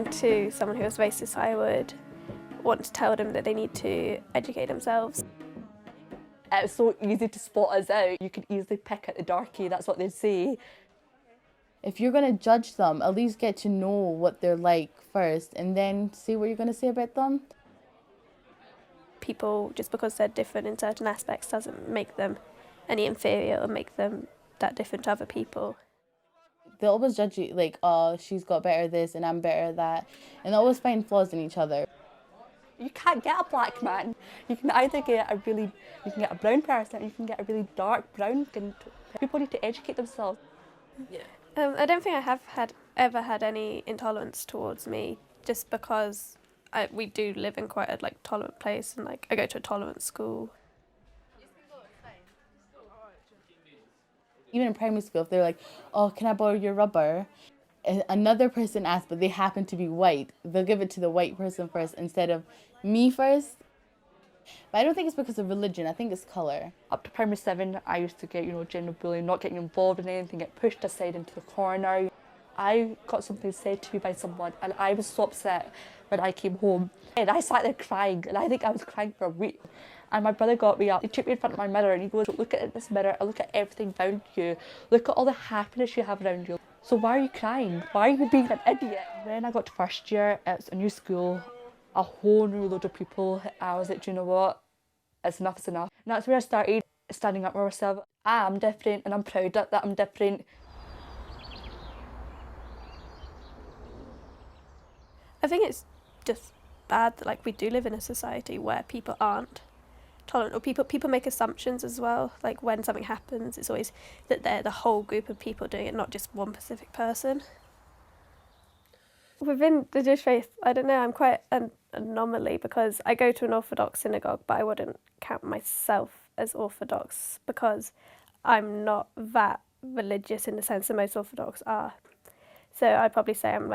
talking to someone who was racist, I would want to tell them that they need to educate themselves. It's so easy to spot us out. You can easily pick at the darkie, that's what they say. If you're going to judge them, at least get to know what they're like first and then see what you're going to say about them. People, just because they're different in certain aspects, doesn't make them any inferior or make them that different to other people. They'll always judge you like, oh, she's got better this and I'm better that. And they'll always find flaws in each other. You can't get a black man. You can either get a brown person or you can get a really dark brown skin. People need to educate themselves. Yeah. I don't think I have ever had any intolerance towards me, just because we do live in quite a tolerant place, and I go to a tolerant school. Even in primary school, if they're like, oh, can I borrow your rubber? And another person asks, but they happen to be white, they'll give it to the white person first instead of me first. But I don't think it's because of religion, I think it's colour. Up to primary 7, I used to get, general bullying, not getting involved in anything, get pushed aside into the corner. I got something said to me by someone and I was so upset when I came home. And I sat there crying, and I think I was crying for a week. And my brother got me up, he took me in front of my mirror and he goes, look at this mirror, look at everything around you, look at all the happiness you have around you. So why are you crying? Why are you being an idiot? When I got to first year, it's a new school, a whole new load of people. I was like, do you know what? It's enough is enough. And that's where I started standing up for myself. I am different and I'm proud that I'm different. I think it's just bad that we do live in a society where people aren't tolerant, or people make assumptions as well. When something happens, it's always that they're the whole group of people doing it, not just one specific person. Within the Jewish faith, I don't know, I'm quite an anomaly because I go to an Orthodox synagogue, but I wouldn't count myself as Orthodox because I'm not that religious in the sense that most Orthodox are. So I'd probably say I'm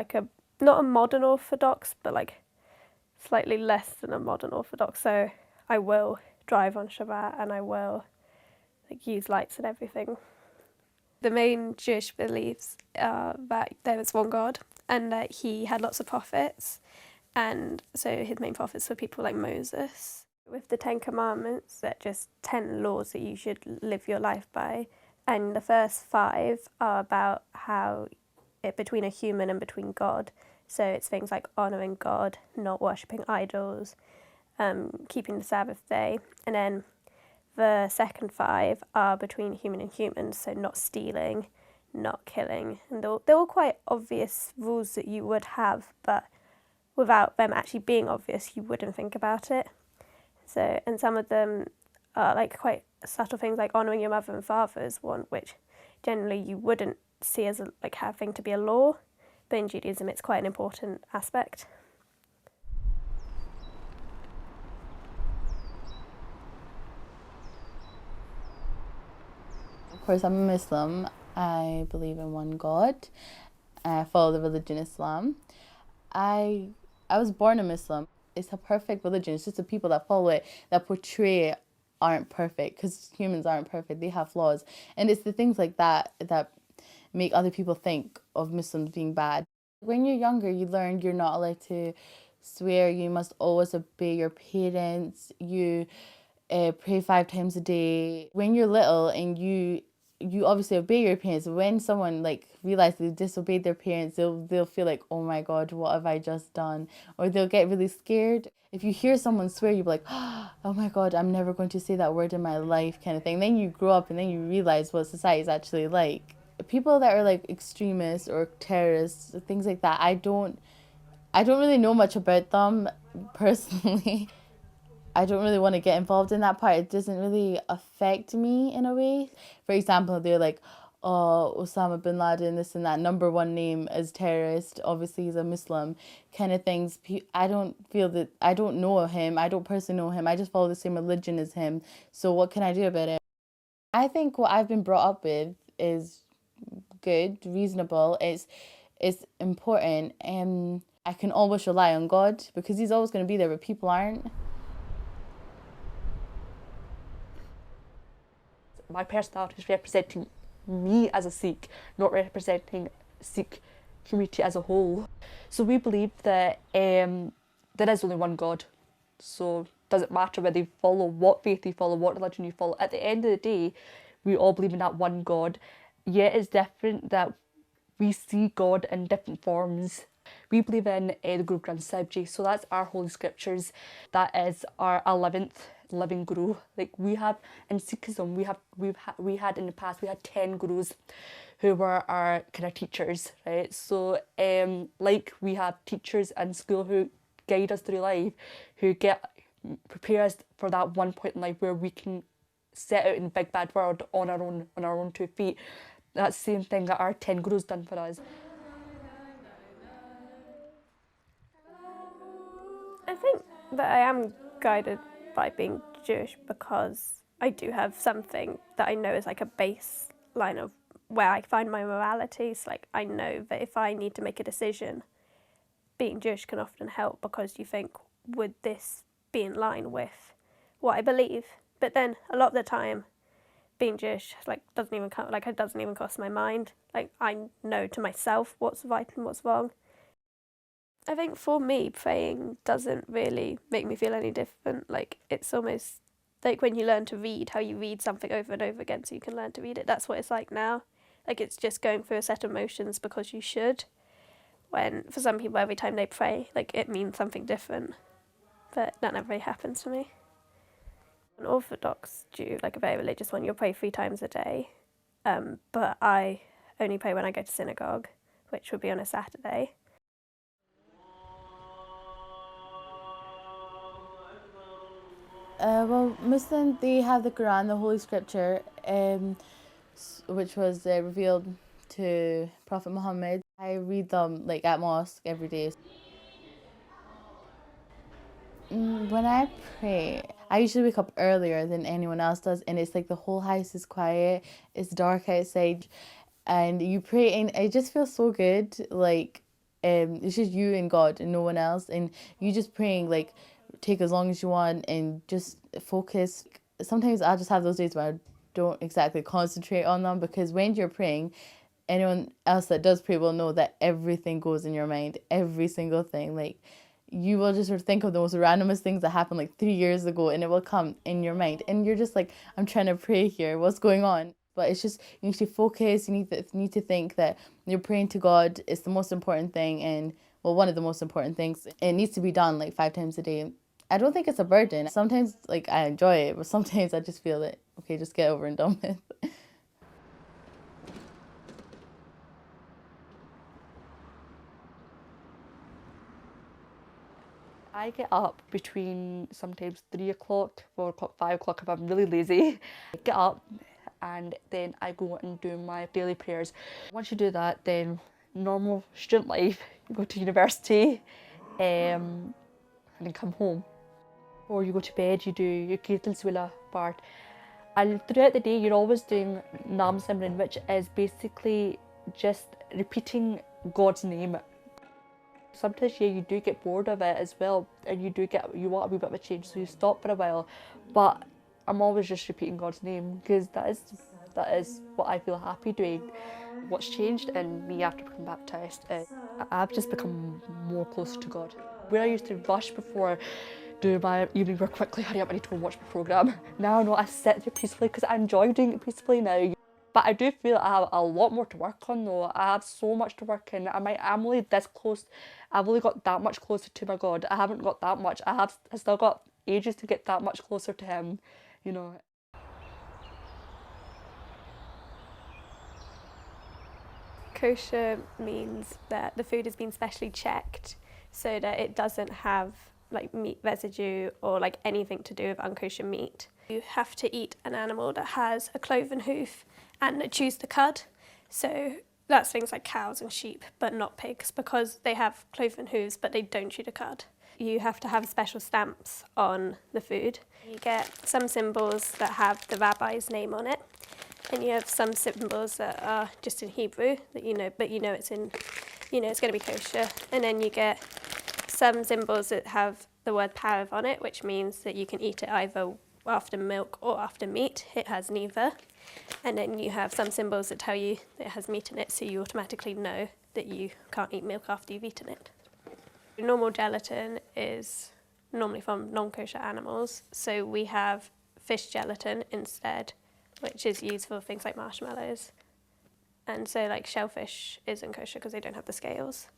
not a modern Orthodox, but slightly less than a modern Orthodox. So I will drive on Shabbat and I will use lights and everything. The main Jewish beliefs are that there is one God and that he had lots of prophets, and so his main prophets were people like Moses. With the 10 Commandments, they're just 10 laws that you should live your life by, and the first 5 are about how between a human and between God. So it's things like honouring God, not worshipping idols, keeping the Sabbath day. And then the second 5 are between human and human, so not stealing, not killing. And they're all quite obvious rules that you would have, but without them actually being obvious, you wouldn't think about it. So, and some of them are quite subtle things, like honouring your mother and father is one, which generally you wouldn't see as having to be a law, but in Judaism it's quite an important aspect. Of course, I'm a Muslim. I believe in one God. I follow the religion Islam. I was born a Muslim. It's a perfect religion. It's just the people that follow it, that portray it, aren't perfect, because humans aren't perfect. They have flaws. And it's the things like that that make other people think of Muslims being bad. When you're younger, you learn you're not allowed to swear. You must always obey your parents. You pray 5 times a day. When you're little and you obviously obey your parents, when someone realizes they disobeyed their parents, they'll feel like, oh my God, what have I just done? Or they'll get really scared. If you hear someone swear, you'll be like, oh my God, I'm never going to say that word in my life, kind of thing. Then you grow up and then you realize what society is actually like. People that are extremists or terrorists, things like that, I don't really know much about them personally. I don't really want to get involved in that part. It doesn't really affect me in a way. For example, they're like, oh, Osama bin Laden, this and that, number 1 name as terrorist, obviously he's a Muslim, kind of things. I don't feel that, I don't know him, I don't personally know him, I just follow the same religion as him, so what can I do about it? I think what I've been brought up with is good, reasonable, it's important, and I can always rely on God, because he's always going to be there, but people aren't. My personality is representing me as a Sikh, not representing Sikh community as a whole. So we believe that there is only one God. So it doesn't matter whether you follow, what faith you follow, what religion you follow. At the end of the day, we all believe in that one God. Yet it's different that we see God in different forms. We believe in the Guru Granth Sahib Ji, so that's our holy scriptures. That is our 11th living guru. Like we have in Sikhism, we had in the past, we had 10 gurus who were our kind of teachers, right? So like we have teachers in school who guide us through life, who prepare us for that one point in life where we can set out in the big bad world on our own 2 feet. That's the same thing that our 10 gurus done for us. I think that I am guided by being Jewish because I do have something that I know is like a baseline of where I find my morality. So like I know that if I need to make a decision, being Jewish can often help because you think, would this be in line with what I believe? But then a lot of the time, being Jewish like it doesn't even cross my mind. Like I know to myself what's right and what's wrong. I think for me, praying doesn't really make me feel any different. Like it's almost like when you learn to read, how you read something over and over again so you can learn to read it. That's what it's like now. Like it's just going through a set of motions because you should. When for some people, every time they pray, like it means something different. But that never really happens to me. An Orthodox Jew, like a very religious one, you'll pray 3 times a day. But I only pray when I go to synagogue, which would be on a Saturday. Well, Muslims, they have the Quran, the Holy Scripture, which was revealed to Prophet Muhammad. I read them like at mosque every day. When I pray, I usually wake up earlier than anyone else does, and it's like the whole house is quiet, it's dark outside, and you pray, and it just feels so good. Like it's just you and God and no one else, and you just praying like take as long as you want and just focus. Sometimes I'll just have those days where I don't exactly concentrate on them, because when you're praying, anyone else that does pray will know that everything goes in your mind, every single thing. Like you will just sort of think of the most randomest things that happened like 3 years ago, and it will come in your mind, and you're just like, I'm trying to pray here, what's going on? But it's just, you need to focus, you need to think that you're praying to God is the most important thing, and well, one of the most important things. It needs to be done like 5 times a day. I don't think it's a burden. Sometimes like I enjoy it, but sometimes I just feel it, okay, just get over and done with. I get up between sometimes 3 o'clock, 4 o'clock, 5 o'clock if I'm really lazy. I get up and then I go and do my daily prayers. Once you do that, then normal student life, you go to university and then come home. Or you go to bed, you do your Kirtan Swila part. And throughout the day, you're always doing Nam Simran, which is basically just repeating God's name. Sometimes, yeah, you do get bored of it as well, and you want a wee bit of a change, so you stop for a while. But I'm always just repeating God's name, because that is what I feel happy doing. What's changed in me after becoming baptised is I've just become more closer to God. Where I used to rush before do my evening work quickly, hurry up, I need to go and watch my programme. Now, no, I sit there peacefully because I enjoy doing it peacefully now. But I do feel I have a lot more to work on though. I have so much to work in. I'm only this close. I've only got that much closer to my God. I haven't got that much. I still got ages to get that much closer to Him, you know. Kosher means that the food has been specially checked so that it doesn't have like meat residue or like anything to do with unkosher meat. You have to eat an animal that has a cloven hoof and that chews the cud. So that's things like cows and sheep, but not pigs, because they have cloven hooves but they don't chew the cud. You have to have special stamps on the food. You get some symbols that have the rabbi's name on it, and you have some symbols that are just in Hebrew that you know, but it's in, it's going to be kosher. And then you get some symbols that have the word parav on it, which means that you can eat it either after milk or after meat. It has neither. And then you have some symbols that tell you that it has meat in it, so you automatically know that you can't eat milk after you've eaten it. Normal gelatin is normally from non-kosher animals, so we have fish gelatin instead, which is used for things like marshmallows. And so like shellfish isn't kosher because they don't have the scales.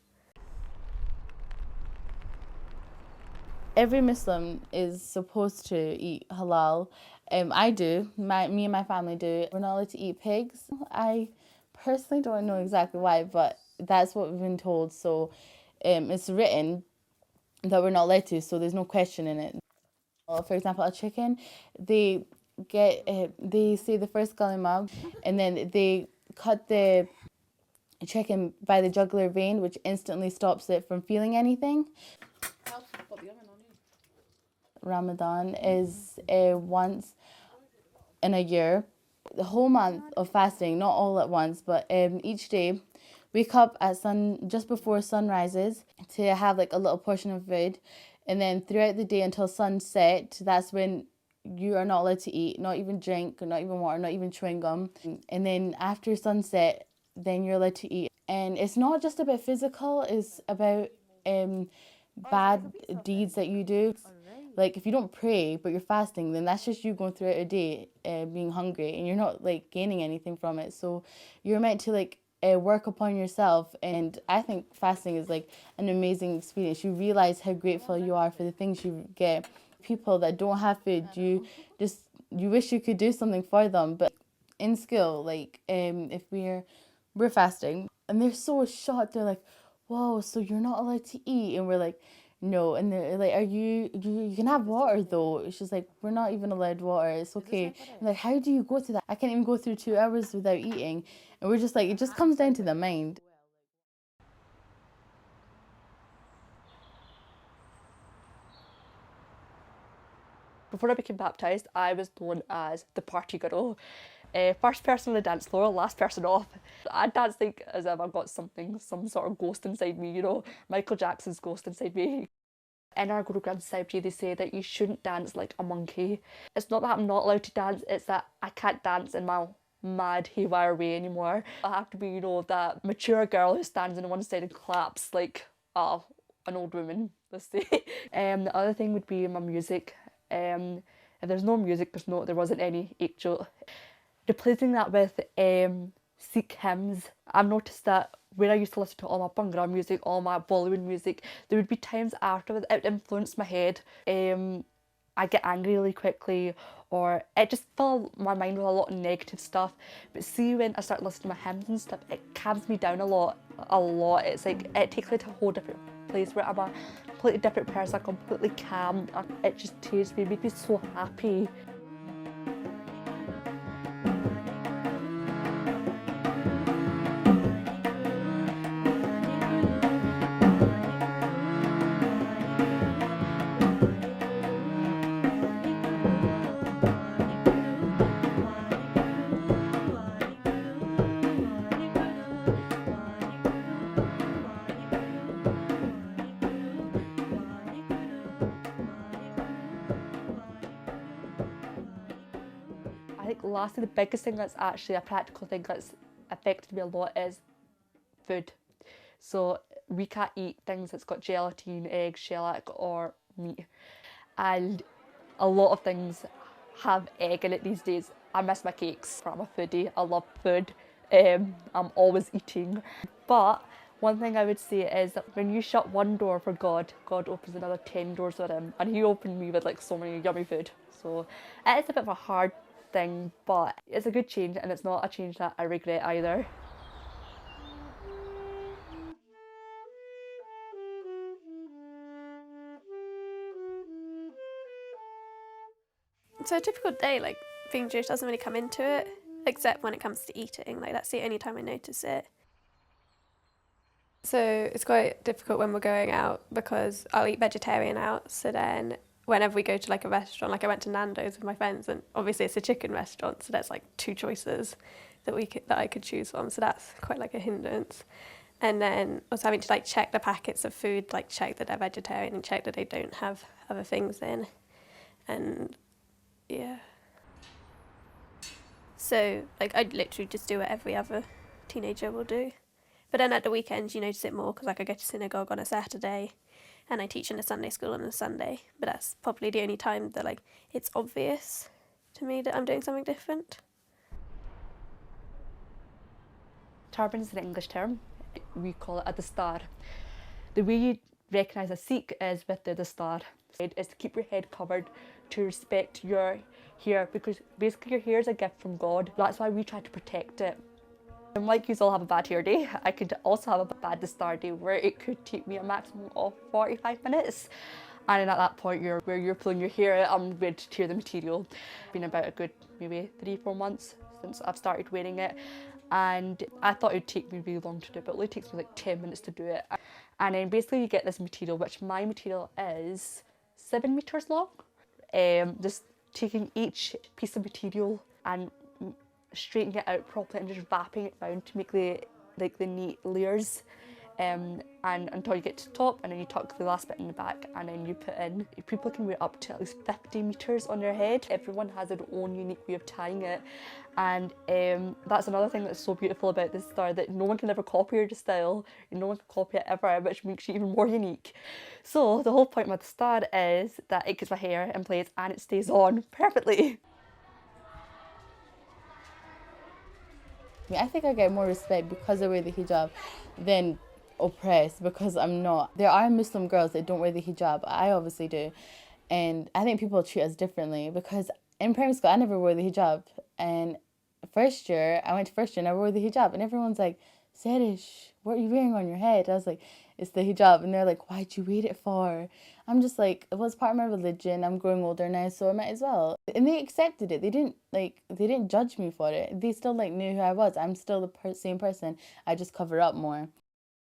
Every Muslim is supposed to eat halal. I do. Me and my family do. We're not allowed to eat pigs. I personally don't know exactly why, but that's what we've been told. So it's written that we're not allowed to, so there's no question in it. For example, a chicken, they say the first kalima, and then they cut the chicken by the jugular vein, which instantly stops it from feeling anything. Ramadan is once in a year. The whole month of fasting, not all at once, but each day, wake up at just before sun rises to have like a little portion of food, and then throughout the day until sunset, that's when you are not allowed to eat, not even drink, not even water, not even chewing gum. And then after sunset, then you're allowed to eat. And it's not just about physical, it's about bad deeds that you do. Like if you don't pray but you're fasting, then that's just you going throughout a day being hungry, and you're not like gaining anything from it. So you're meant to like work upon yourself, and I think fasting is like an amazing experience. You realize how grateful you are for the things you get. People that don't have food, you wish you could do something for them. But in school, like if we're fasting and they're so shocked, they're like, whoa, so you're not allowed to eat? And we're like, no. And they're like, you can have water though. It's just like, we're not even allowed water, it's okay. I'm like, how do you go to that? I can't even go through 2 hours without eating. And we're just like, it just comes down to the mind. Before I became baptised, I was known as the party girl. First person on the dance floor, last person off. I dance like as if I've got some sort of ghost inside me, you know, Michael Jackson's ghost inside me. In our Guru Granth Sahib Ji, they say that you shouldn't dance like a monkey. It's not that I'm not allowed to dance, it's that I can't dance in my mad haywire way anymore. I have to be, you know, that mature girl who stands on one side and claps like an old woman, let's say. The other thing would be my music. If there's no music, there wasn't any actual. Replacing that with Sikh hymns. I've noticed that when I used to listen to all my Bhangra music, all my Bollywood music, there would be times afterwards it influenced my head. I get angry really quickly, or it just filled my mind with a lot of negative stuff. But see, when I start listening to my hymns and stuff, it calms me down a lot. It's like, it takes me to a whole different place where I'm a completely different person, I'm completely calm. It just makes me so happy. I think lastly, the biggest thing that's actually a practical thing that's affected me a lot is food. So we can't eat things that's got gelatin, eggs, shellac or meat. And a lot of things have egg in it these days. I miss my cakes. I'm a foodie, I love food. I'm always eating. But one thing I would say is that when you shut one door for God, God opens another 10 doors for him. And he opened me with like so many yummy food. So it is a bit of a hard thing, but it's a good change, and it's not a change that I regret either. So a typical day, like being Jewish, doesn't really come into it, except when it comes to eating. Like that's the only time I notice it. So it's quite difficult when we're going out because I'll eat vegetarian out. So then whenever we go to like a restaurant, like I went to Nando's with my friends, and obviously it's a chicken restaurant, so there's like 2 choices that I could choose from. So that's quite like a hindrance. And then also having to like check the packets of food, like check that they're vegetarian and check that they don't have other things in. And Yeah. So, like, I'd literally just do what every other teenager will do. But then at the weekends, you notice it more because, like, I go to synagogue on a Saturday and I teach in a Sunday school on a Sunday. But that's probably the only time that, like, it's obvious to me that I'm doing something different. Turban is an English term. We call it a dastar. The way you recognise a Sikh is with the dastar. Is to keep your head covered, to respect your hair, because basically your hair is a gift from God. That's why we try to protect it. And like you all have a bad hair day, I could also have a bad dastar day where it could take me a maximum of 45 minutes. And then at that point, where you're pulling your hair out, I'm ready to tear the material. It's been about a good maybe 3-4 months since I've started wearing it. And I thought it would take me really long to do it, but it only takes me like 10 minutes to do it. And then basically you get this material, which my material is 7 meters long. Just taking each piece of material and straightening it out properly and just wrapping it round to make the neat layers. And until you get to the top, and then you tuck the last bit in the back, and then you put in. People can wear up to at least 50 meters on their head. Everyone has their own unique way of tying it, and that's another thing that's so beautiful about this style, that no one can ever copy your style, and no one can copy it ever, which makes you even more unique. So the whole point with the star is that it gets my hair in place and it stays on perfectly. I think I get more respect because I wear the hijab than oppressed because I'm not. There are Muslim girls that don't wear the hijab. I obviously do. And I think people treat us differently because in primary school I never wore the hijab. And I went to first year and I wore the hijab. And everyone's like, Serish, what are you wearing on your head? I was like, it's the hijab. And they're like, why'd you wear it for? I'm just like, it was part of my religion. I'm growing older now, so I might as well. And they accepted it. They didn't judge me for it. They still knew who I was. I'm still the same person. I just cover up more.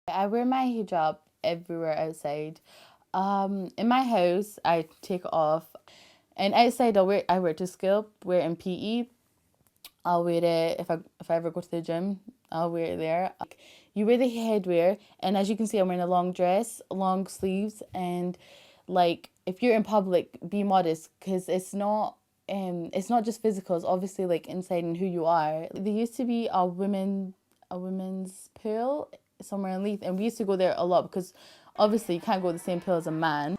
I wear my hijab everywhere outside. In my house, I take it off. And outside, I wear it to school, wear it in PE. I'll wear it if I ever go to the gym. I'll wear it there. You wear the headwear, and as you can see, I'm wearing a long dress, long sleeves, and like if you're in public, be modest because it's not just physical. It's obviously like inside and who you are. There used to be a women's pool somewhere in Leith, and we used to go there a lot because obviously you can't go to the same pool as a man.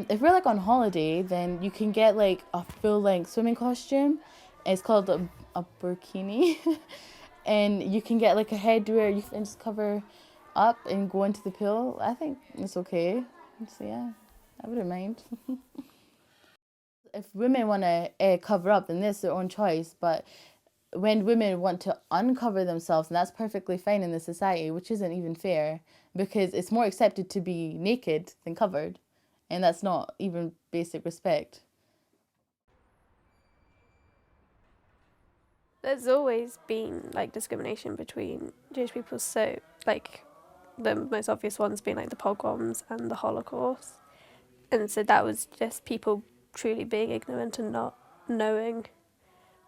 If we're like on holiday, then you can get like a full length swimming costume. It's called a burkini. And you can get like a headwear you can just cover up and go into the pool. I think it's okay. So yeah, I wouldn't mind. If women want to cover up, then that's their own choice. But when women want to uncover themselves, and that's perfectly fine in this society, which isn't even fair, because it's more accepted to be naked than covered. And that's not even basic respect. There's always been like discrimination between Jewish people, so like the most obvious ones being like the pogroms and the Holocaust. And so that was just people truly being ignorant and not knowing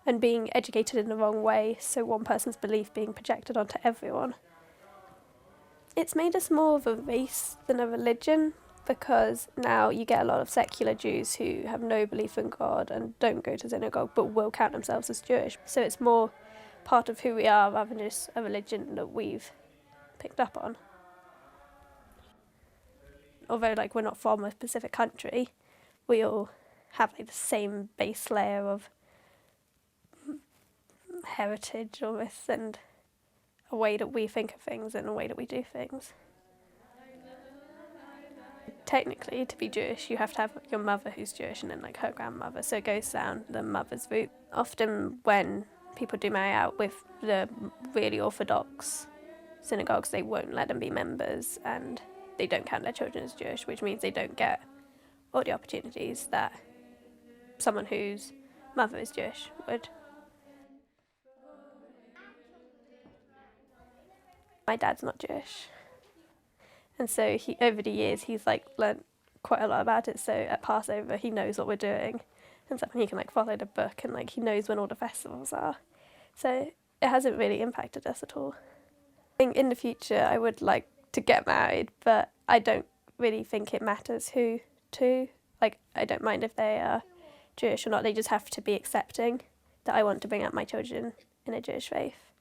and being educated in the wrong way, so one person's belief being projected onto everyone. It's made us more of a race than a religion, because now you get a lot of secular Jews who have no belief in God and don't go to synagogue but will count themselves as Jewish. So it's more part of who we are rather than just a religion that we've picked up on. Although like we're not from a specific country, we all have like the same base layer of heritage almost, and a way that we think of things and a way that we do things. Technically, to be Jewish, you have to have your mother who's Jewish and then like her grandmother, so it goes down the mother's route. Often when people do marry out with the really orthodox synagogues, they won't let them be members and they don't count their children as Jewish, which means they don't get all the opportunities that someone whose mother is Jewish would. My dad's not Jewish. And so over the years, he's like learnt quite a lot about it. So at Passover, he knows what we're doing and stuff, and he can like follow the book, and like he knows when all the festivals are. So it hasn't really impacted us at all. I think in the future, I would like to get married, but I don't really think it matters who to. Like, I don't mind if they are Jewish or not. They just have to be accepting that I want to bring up my children in a Jewish faith.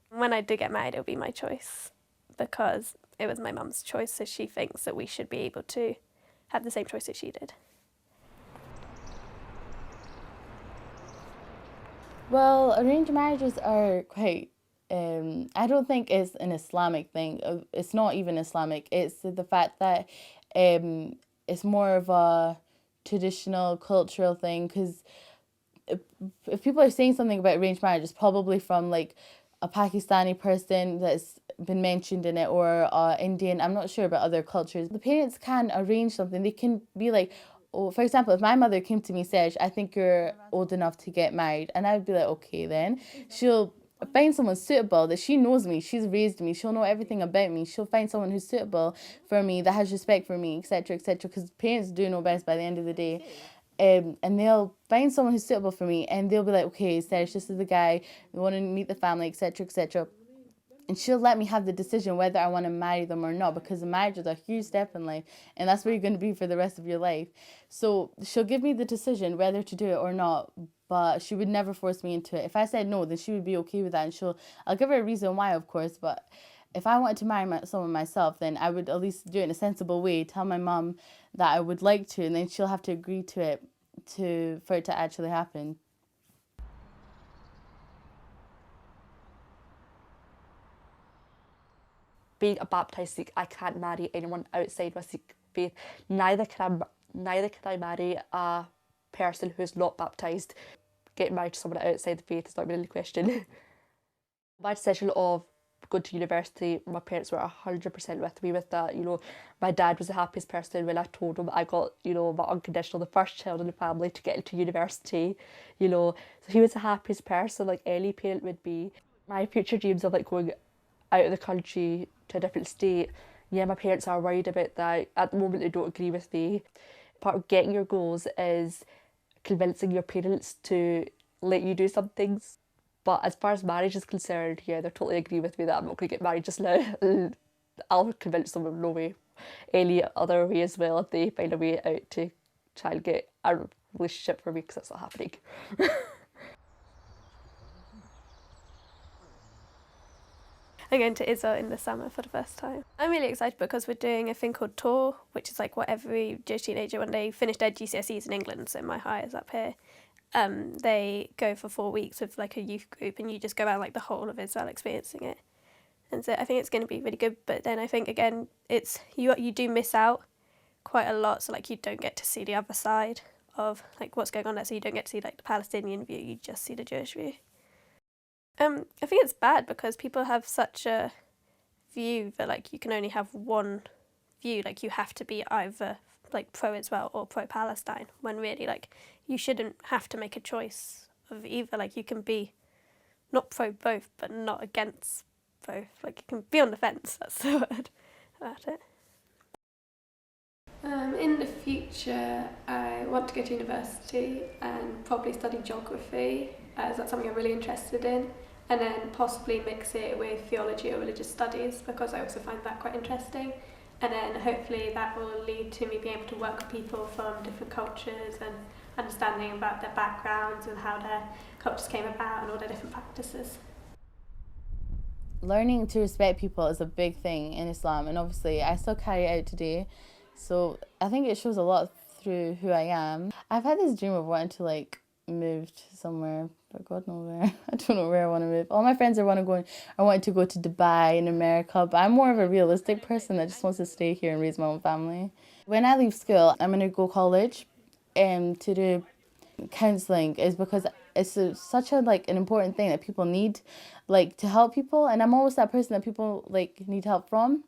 When I do get married, it'll be my choice because it was my mum's choice, so she thinks that we should be able to have the same choice that she did. Well, arranged marriages are quite, I don't think it's an Islamic thing. It's not even Islamic. It's the fact that it's more of a traditional, cultural thing, because if people are saying something about arranged marriage, it's probably from like a Pakistani person that's been mentioned in it, or Indian. I'm not sure about other cultures. The parents can arrange something. They can be like, oh, for example, if my mother came to me and said, I think you're old enough to get married, and I would be like, okay then. She'll find someone suitable that she knows me, she's raised me, she'll know everything about me, she'll find someone who's suitable for me, that has respect for me, etc., etc., because parents do know best by the end of the day. And they'll find someone who's suitable for me, and they'll be like, okay, Serge, this is the guy, we want to meet the family, etc., etc., and she'll let me have the decision whether I want to marry them or not, because a marriage is a huge step in life, and that's where you're going to be for the rest of your life. So she'll give me the decision whether to do it or not, but she would never force me into it. If I said no, then she would be okay with that, and I'll give her a reason why, of course, but if I wanted to marry someone myself, then I would at least do it in a sensible way, tell my mum that I would like to, and then she'll have to agree to it for it to actually happen. Being a baptised Sikh, I can't marry anyone outside my Sikh faith. Neither can I marry a person who's not baptised. Getting married to someone outside the faith is not really a question. My decision of going to university, my parents were 100% with me with that. You know, my dad was the happiest person when I told him I got, you know, my unconditional, the first child in the family to get into university. You know, so he was the happiest person, like any parent would be. My future dreams of like going out of the country to a different state, yeah, my parents are worried about that. At the moment, they don't agree with me. Part of getting your goals is convincing your parents to let you do some things. But as far as marriage is concerned, yeah, they totally agree with me that I'm not going to get married just now. I'll convince them of no way, any other way as well, if they find a way out to try and get a relationship for me, because that's not happening. I'm going to Israel in the summer for the first time. I'm really excited because we're doing a thing called Tour, which is like what every Jewish teenager, when they finish their GCSEs in England, so my high is up here, they go for 4 weeks with like a youth group, and you just go around like the whole of Israel experiencing it. And so I think it's going to be really good, but then I think again, it's you do miss out quite a lot, so like you don't get to see the other side of like what's going on there, so you don't get to see like the Palestinian view, you just see the Jewish view. I think it's bad because people have such a view that like you can only have one view, like you have to be either like pro-Israel or pro-Palestine, when really like you shouldn't have to make a choice of either. Like you can be not pro both but not against both, like you can be on the fence, that's the word about it. In the future I want to go to university and probably study geography, as that's something I'm really interested in, and then possibly mix it with theology or religious studies because I also find that quite interesting, and then hopefully that will lead to me being able to work with people from different cultures and understanding about their backgrounds and how their cultures came about and all their different practices. Learning to respect people is a big thing in Islam, and obviously I still carry it out today, so I think it shows a lot through who I am. I've had this dream of wanting to like move to somewhere, but God knows where. I don't know where I want to move. All my friends are wanting to go to Dubai in America, but I'm more of a realistic person that just wants to stay here and raise my own family. When I leave school, I'm going to go college to do counselling, is because it's such a like an important thing that people need, like to help people, and I'm always that person that people like need help from.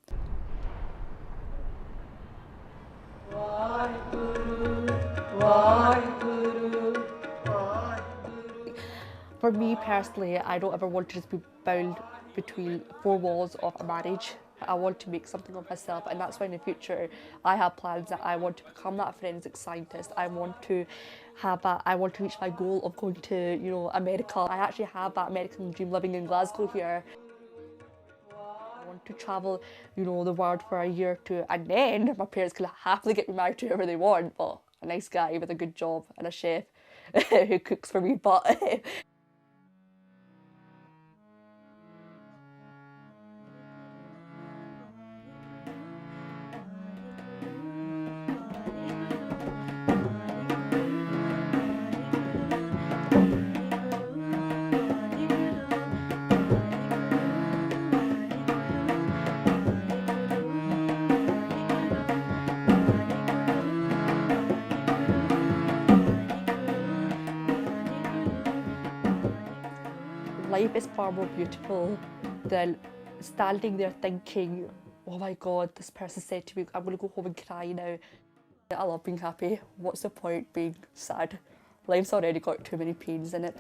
For me personally, I don't ever want to just be bound between four walls of a marriage. I want to make something of myself, and that's why in the future I have plans that I want to become that forensic scientist. I want to reach my goal of going to, you know, America. I actually have that American dream living in Glasgow here. I want to travel, you know, the world for a year or two, and then my parents can happily get me married to whoever they want, but a nice guy with a good job and a chef who cooks for me, but life is far more beautiful than standing there thinking, oh my God, this person said to me, I'm going to go home and cry now. I love being happy. What's the point being sad? Life's already got too many pains in it.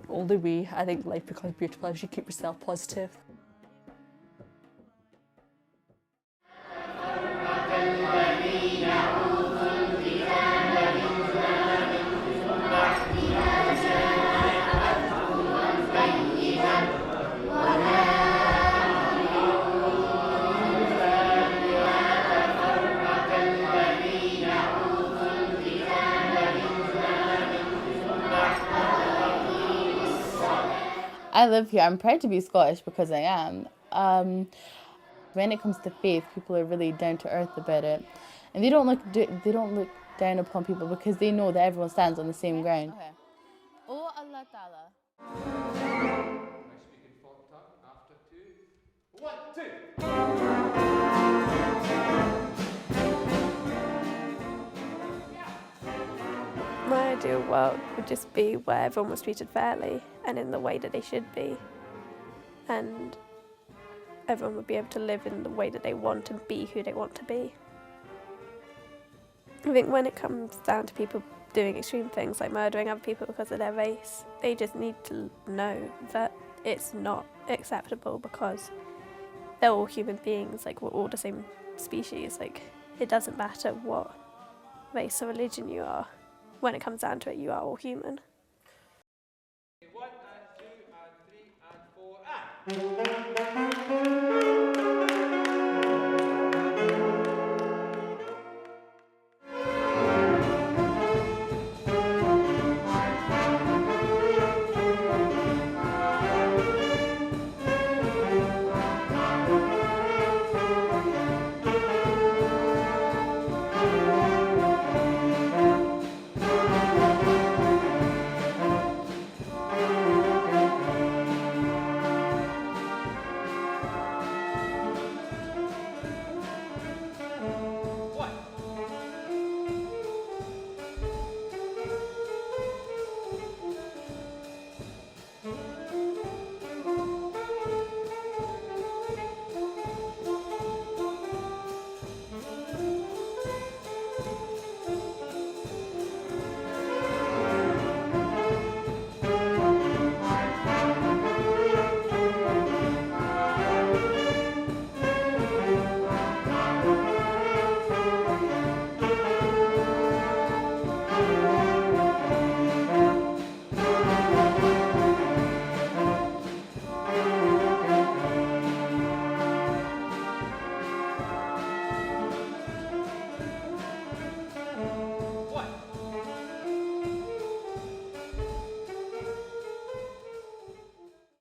The only way I think life becomes beautiful is you keep yourself positive. I live here. I'm proud to be Scottish because I am. When it comes to faith, people are really down to earth about it, and they don't look down upon people because they know that everyone stands on the same ground. Okay. Oh Allah Ta'ala. I speak in folk tongue after 2, 1, 2. My ideal world would just be where everyone was treated fairly and in the way that they should be, and everyone would be able to live in the way that they want and be who they want to be. I think when it comes down to people doing extreme things like murdering other people because of their race, they just need to know that it's not acceptable because they're all human beings, like we're all the same species, like it doesn't matter what race or religion you are. When it comes down to it, you are all human. 1 and 2 and 3 and 4 and...